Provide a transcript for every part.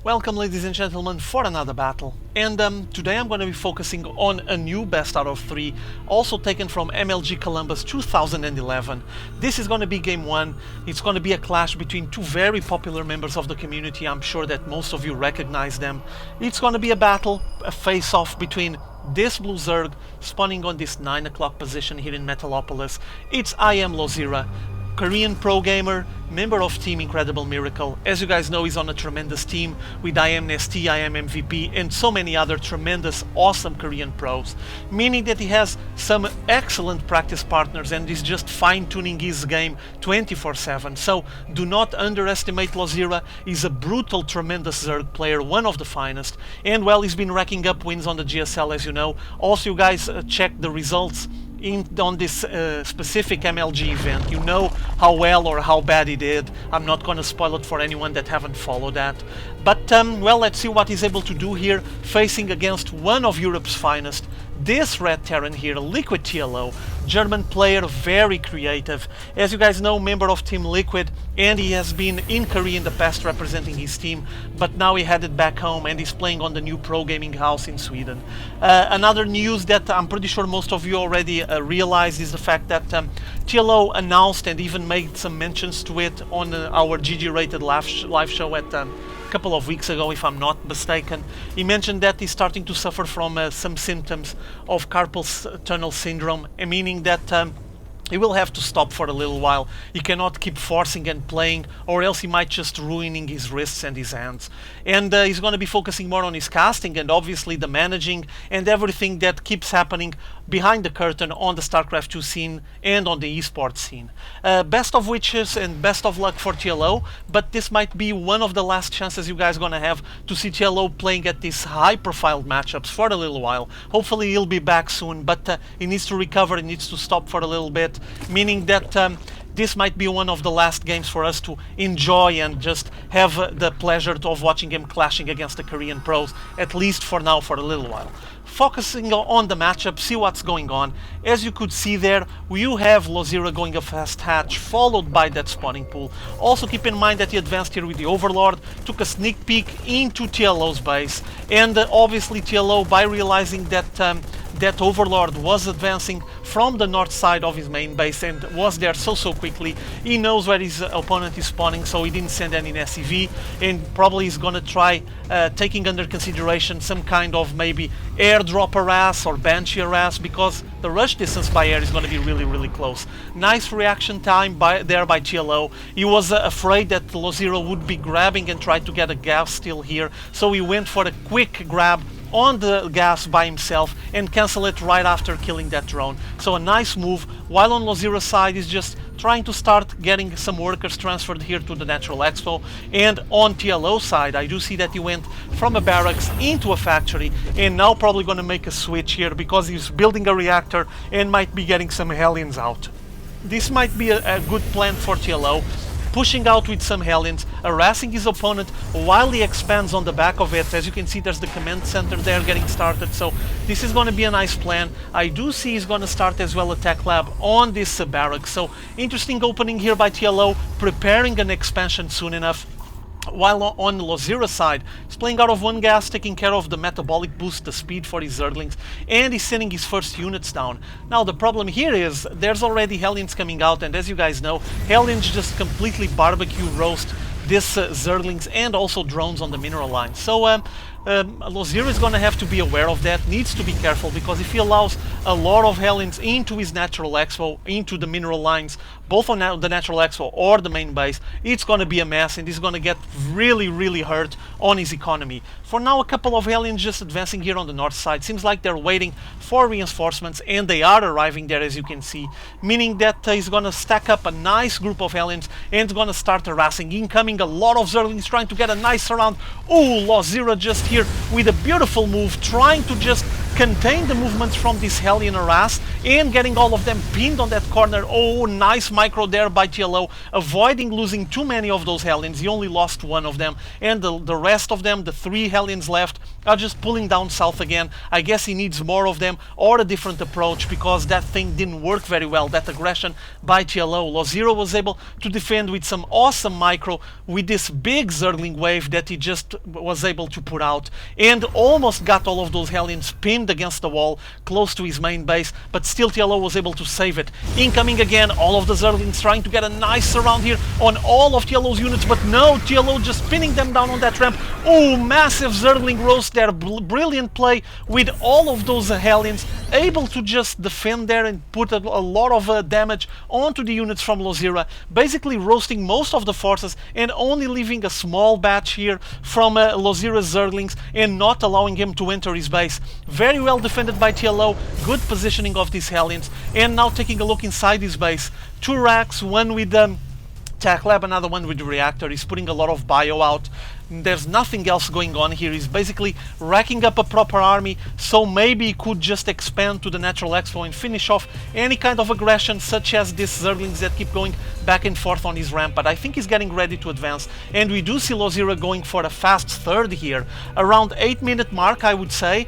Welcome ladies and gentlemen for another battle, and today I'm going to be focusing on a new best out of 3, also taken from MLG Columbus 2011. This is going to be game 1, it's going to be a clash between two very popular members of the community. I'm sure that most of you recognize them. It's going to be a battle, a face-off between this blue Zerg spawning on this 9 o'clock position here in Metalopolis. It's IMLosira, Korean pro gamer, member of Team Incredible Miracle. As you guys know, he's on a tremendous team with IMNST, IMMVP, and so many other tremendous, awesome Korean pros, meaning that he has some excellent practice partners and is just fine-tuning his game 24/7. So do not underestimate Losira. He's a brutal, tremendous Zerg player, one of the finest, and well, he's been racking up wins on the GSL, as you know. Also, you guys check the results on this specific MLG event. You know how well or how bad he did. I'm not going to spoil it for anyone that haven't followed that. But well, let's see what he's able to do here, facing against one of Europe's finest, this red Terran here, LiquidTLO, German player, very creative. As you guys know, member of Team Liquid, and he has been in Korea in the past representing his team, but now he headed back home and he's playing on the new pro gaming house in Sweden. Another news that I'm pretty sure most of you already realized is the fact that TLO announced and even made some mentions to it on our GG rated live show at couple of weeks ago, if I'm not mistaken. He mentioned that he's starting to suffer from some symptoms of carpal tunnel syndrome, meaning that he will have to stop for a little while. He cannot keep forcing and playing, or else he might just ruining his wrists and his hands. And he's going to be focusing more on his casting and obviously the managing and everything that keeps happening behind the curtain on the Starcraft 2 scene and on the esports scene. Best of wishes and best of luck for TLO, but this might be one of the last chances you guys gonna have to see TLO playing at these high-profile matchups for a little while. Hopefully he'll be back soon, but he needs to recover, he needs to stop for a little bit, meaning that this might be one of the last games for us to enjoy and just have the pleasure of watching him clashing against the Korean pros, at least for now, for a little while. Focusing on the matchup, see what's going on. As you could see there, you have Losira going a fast hatch, followed by that spawning pool. Also keep in mind that he advanced here with the Overlord, took a sneak peek into TLO's base, and obviously TLO, by realizing that that Overlord was advancing from the north side of his main base and was there so quickly, he knows where his opponent is spawning, so he didn't send any SCV, and probably is gonna try taking under consideration some kind of maybe airdrop harass or banshee harass, because the rush distance by air is going to be really close. Nice reaction time by TLO. He was afraid that Losira would be grabbing and try to get a gas steal here, so he went for a quick grab on the gas by himself and cancel it right after killing that drone. So a nice move, while on Losira's side is just trying to start getting some workers transferred here to the Natural Expo. And on TLO's side, I do see that he went from a barracks into a factory, and now probably going to make a switch here because he's building a reactor and might be getting some Hellions out. This might be a good plan for TLO, pushing out with some Hellions, harassing his opponent while he expands on the back of it. As you can see, there's the command center there getting started, so this is going to be a nice plan. I do see he's going to start as well a tech lab on this barracks, so interesting opening here by TLO, preparing an expansion soon enough. While on Losira's side, he's playing out of one gas, taking care of the metabolic boost, the speed for his Zerglings, and he's sending his first units down. Now the problem here is there's already Hellions coming out, and as you guys know, Hellions just completely barbecue roast this Zerglings and also drones on the mineral line. So Losira is going to have to be aware of that, needs to be careful, because if he allows a lot of Hellions into his Natural Expo, into the mineral lines, both on the Natural Expo or the main base, it's going to be a mess, and he's going to get really hurt on his economy. For now, a couple of Hellions just advancing here on the north side. Seems like they're waiting for reinforcements, and they are arriving there, as you can see, meaning that he's going to stack up a nice group of Hellions and going to start harassing. Incoming a lot of Zerglings trying to get a nice surround. Oh, Losira just here with a beautiful move, trying to just contain the movements from this Hellion harass and getting all of them pinned on that corner. Oh, nice micro there by TLO, avoiding losing too many of those Hellions. He only lost one of them, and the rest of them, the 3 Hellions left, are just pulling down south again. I guess he needs more of them or a different approach, because that thing didn't work very well, that aggression by TLO. LoZero was able to defend with some awesome micro with this big Zergling wave that he just was able to put out, and almost got all of those Hellions pinned against the wall close to his main base, but still TLO was able to save it. Incoming again, all of the Zerglings trying to get a nice surround here on all of TLO's units, but no, TLO just pinning them down on that ramp. Oh, massive Zergling roast there, brilliant play with all of those Hellions, able to just defend there and put a lot of damage onto the units from LoZero, basically roasting most of the forces and only leaving a small batch here from LoZero's Zerglings and not allowing him to enter his base. Very well defended by TLO, good positioning of these Hellions, and now taking a look inside his base. 2 racks, one with Tech Lab, another one with the reactor. He's putting a lot of bio out. There's nothing else going on here. He's basically racking up a proper army, so maybe he could just expand to the Natural Expo and finish off any kind of aggression, such as these Zerglings that keep going back and forth on his ramp. But I think he's getting ready to advance, and we do see LoZero going for a fast third here, around 8-minute mark, I would say.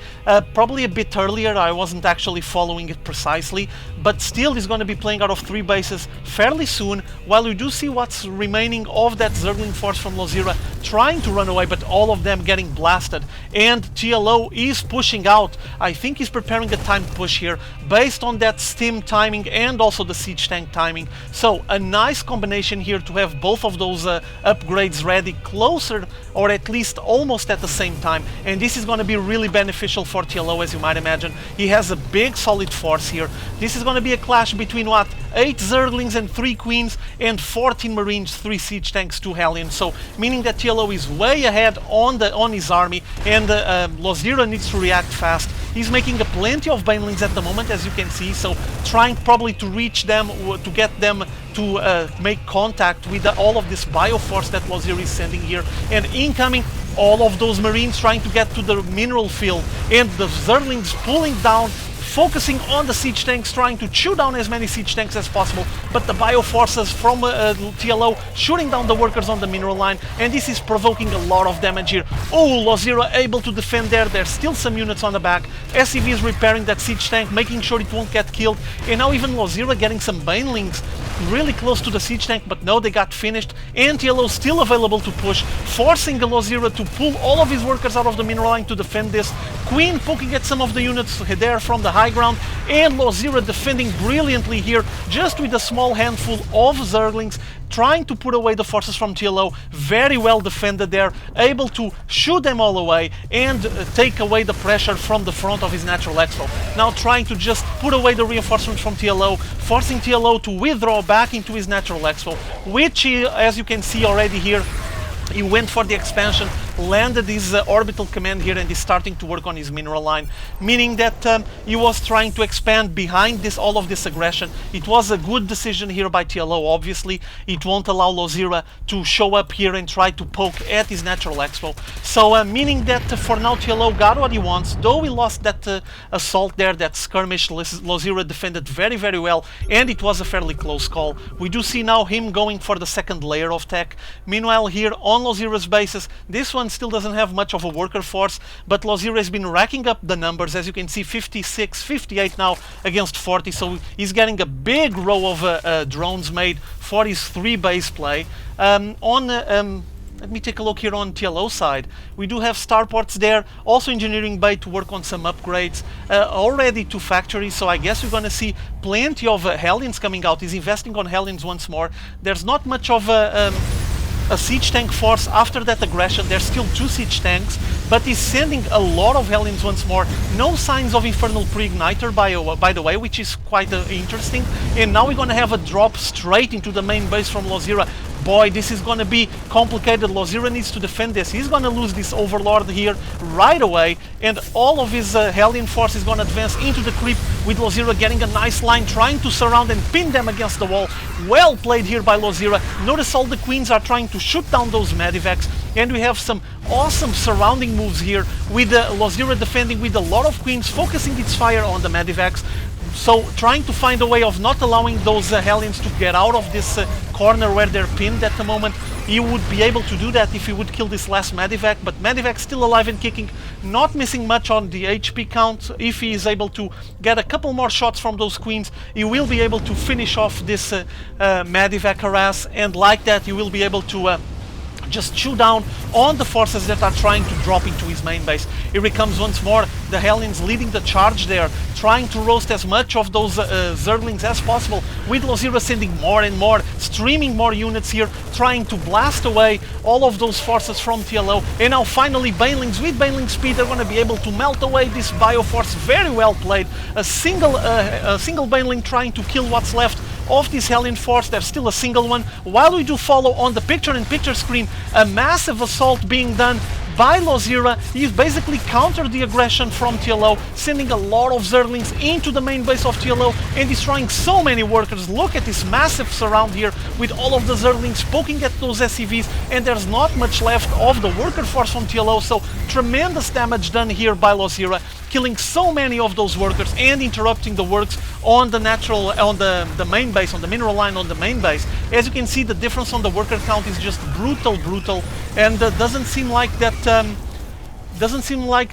Probably a bit earlier, I wasn't actually following it precisely, but still he's going to be playing out of 3 bases fairly soon, while we do see what's remaining of that Zergling force from LoZero trying to run away, but all of them getting blasted, and TLO is pushing out. I think he's preparing a timed push here based on that stim timing and also the siege tank timing. So a nice combination here to have both of those upgrades ready closer, or at least almost at the same time, and this is going to be really beneficial for TLO, as you might imagine. He has a big solid force here. This is going to be a clash between what, 8 Zerglings and 3 Queens and 14 Marines, 3 siege tanks, 2 Hellions, so meaning that TLO is way ahead on his army, and LoZero needs to react fast. He's making plenty of banelings at the moment, as you can see, so trying probably to reach them, to get them to make contact with all of this bioforce that LoZero is sending here, and incoming all of those Marines trying to get to the mineral field, and the Zerglings pulling down, focusing on the siege tanks, trying to chew down as many siege tanks as possible, but the bioforces from TLO shooting down the workers on the mineral line, and this is provoking a lot of damage here. Oh, LoZero able to defend there. There's still some units on the back. SCV is repairing that siege tank, making sure it won't get killed, and now even LoZero getting some banelings really close to the siege tank, but no, they got finished, and TLO still available to push, forcing LoZero to pull all of his workers out of the mineral line to defend this. Queen poking at some of the units there from the high ground, and LoZero defending brilliantly here, just with a small handful of Zerglings, trying to put away the forces from TLO. Very well defended there, able to shoot them all away and take away the pressure from the front of his Natural Expo. Now trying to just put away the reinforcements from TLO, forcing TLO to withdraw back into his Natural Expo, which he, as you can see already here, he went for the expansion, landed his orbital command here, and is starting to work on his mineral line, meaning that he was trying to expand behind all of this aggression. It was a good decision here by TLO, obviously. It won't allow LoZero to show up here and try to poke at his Natural Expo. So meaning that for now TLO got what he wants, though he lost that assault there, that skirmish. LoZero defended very, very well, and it was a fairly close call. We do see now him going for the second layer of tech. Meanwhile here on LoZero's bases, this one still doesn't have much of a worker force, but LoZero has been racking up the numbers, as you can see, 56, 58 now against 40, so he's getting a big row of drones made for his 3 base play. Let me take a look here on TLO side. We do have starports there, also engineering bay to work on some upgrades, already 2 factories, so I guess we're gonna see plenty of Hellions coming out. He's investing on Hellions once more. There's not much of a siege tank force after that aggression. There's still 2 siege tanks, but he's sending a lot of Hellions once more. No signs of Infernal Pre-Igniter by the way, which is quite interesting. And now we're gonna have a drop straight into the main base from LoZero. Boy, this is gonna be complicated. LoZero needs to defend this. He's gonna lose this Overlord here right away, and all of his Hellion force is gonna advance into the creep, with LoZero getting a nice line, trying to surround and pin them against the wall. Well played here by LoZero. Notice all the Queens are trying to shoot down those Medivacs, and we have some Awesome surrounding moves here with LoZira defending with a lot of queens, focusing its fire on the Medivacs. So trying to find a way of not allowing those Hellions to get out of this corner where they're pinned at the moment. He would be able to do that if he would kill this last Medivac, but Medivac still alive and kicking, not missing much on the HP count. If he is able to get a couple more shots from those queens, he will be able to finish off this Medivac harass, and like that he will be able to just chew down on the forces that are trying to drop into his main base. Here he comes once more, the Hellions leading the charge there, trying to roast as much of those Zerglings as possible, with LoZira sending more and more, streaming more units here, trying to blast away all of those forces from TLO. And now finally Banelings, with Baneling speed, they're going to be able to melt away this Bioforce. Very well played. A single Baneling trying to kill what's left of this Hellion force. There's still a single one. While we do follow on the picture-in-picture screen a massive assault being done by LoZira. He's basically countered the aggression from TLO, sending a lot of Zerglings into the main base of TLO and destroying so many workers. Look at this massive surround here with all of the Zerglings poking at those SCVs, and there's not much left of the worker force from TLO, so tremendous damage done here by LoZira, killing so many of those workers and interrupting the works on the main base, on the mineral line on the main base. As you can see, the difference on the worker count is just brutal, and doesn't seem like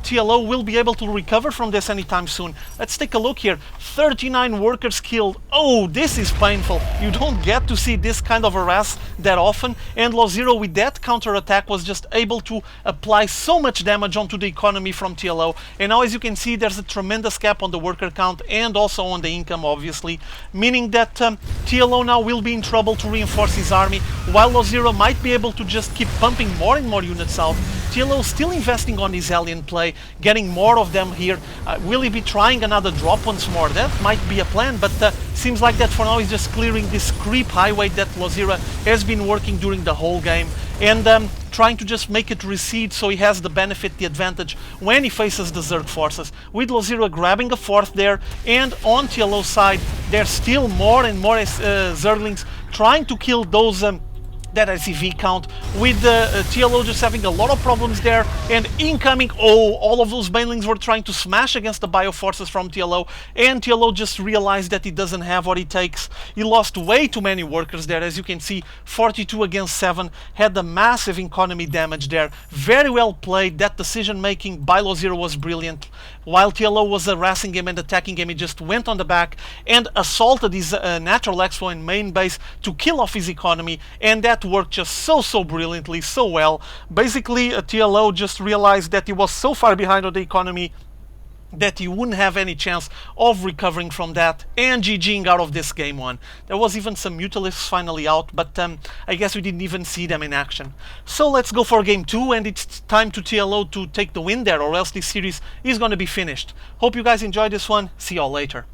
TLO will be able to recover from this anytime soon. Let's take a look here. 39 workers killed. Oh, this is painful. You don't get to see this kind of harass that often, and LoZira with that counter attack was just able to apply so much damage onto the economy from TLO. And now, as you can see, there's a tremendous cap on the worker count and also on the income, obviously, meaning that TLO now will be in trouble to reinforce his army, while LoZira might be able to just keep pumping more and more units out. TLO still investing on his alien play, getting more of them here. Will he be trying another drop once more? That might be a plan, but seems like that for now he's just clearing this creep highway that LoZira has been working during the whole game, and trying to just make it recede so he has the benefit, the advantage when he faces the Zerg forces. With LoZira grabbing a fourth there, and on TLO's side there's still more and more Zerglings trying to kill those that SCV count, with TLO just having a lot of problems there, and incoming, oh, all of those Banelings were trying to smash against the Bioforces from TLO, and TLO just realized that he doesn't have what it takes. He lost way too many workers there, as you can see, 42 against 7, had a massive economy damage there. Very well played. That decision making by LoZira was brilliant. While TLO was harassing him and attacking him, he just went on the back and assaulted his natural expo and main base to kill off his economy, and that worked just so brilliantly, so well. Basically, TLO just realized that he was so far behind on the economy that he wouldn't have any chance of recovering from that and GGing out of this game one. There was even some Mutalisks finally out, but I guess we didn't even see them in action. So let's go for game 2, and it's time to TLO to take the win there, or else this series is going to be finished. Hope you guys enjoyed this one. See y'all later.